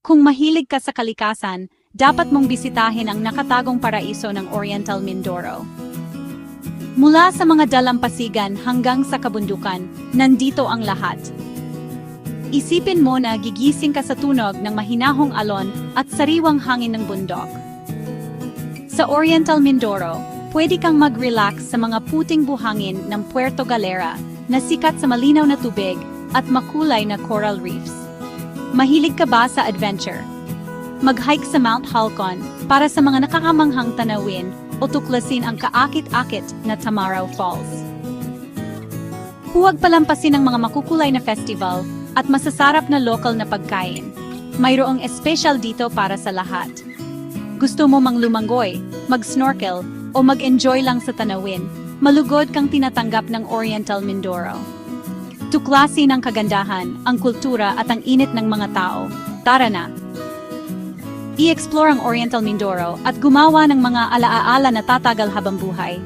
Kung mahilig ka sa kalikasan, dapat mong bisitahin ang nakatagong paraiso ng Oriental Mindoro. Mula sa mga dalampasigan hanggang sa kabundukan, nandito ang lahat. Isipin mo na gigising ka sa tunog ng mahinahong alon at sariwang hangin ng bundok. Sa Oriental Mindoro, pwede kang mag-relax sa mga puting buhangin ng Puerto Galera na sikat sa malinaw na tubig at makulay na coral reefs. Mahilig ka ba sa adventure? Mag-hike sa Mount Halcon para sa mga nakakamanghang tanawin o tuklasin ang kaakit-akit na Tamaraw Falls. Huwag palampasin ang mga makukulay na festival at masasarap na local na pagkain. Mayroong espesyal dito para sa lahat. Gusto mo mang lumanggoy, mag-snorkel, o mag-enjoy lang sa tanawin, malugod kang tinatanggap ng Oriental Mindoro. Tuklasin ang kagandahan, ang kultura at ang init ng mga tao. Tara na! I-explore ang Oriental Mindoro at gumawa ng mga alaala na tatagal habang buhay.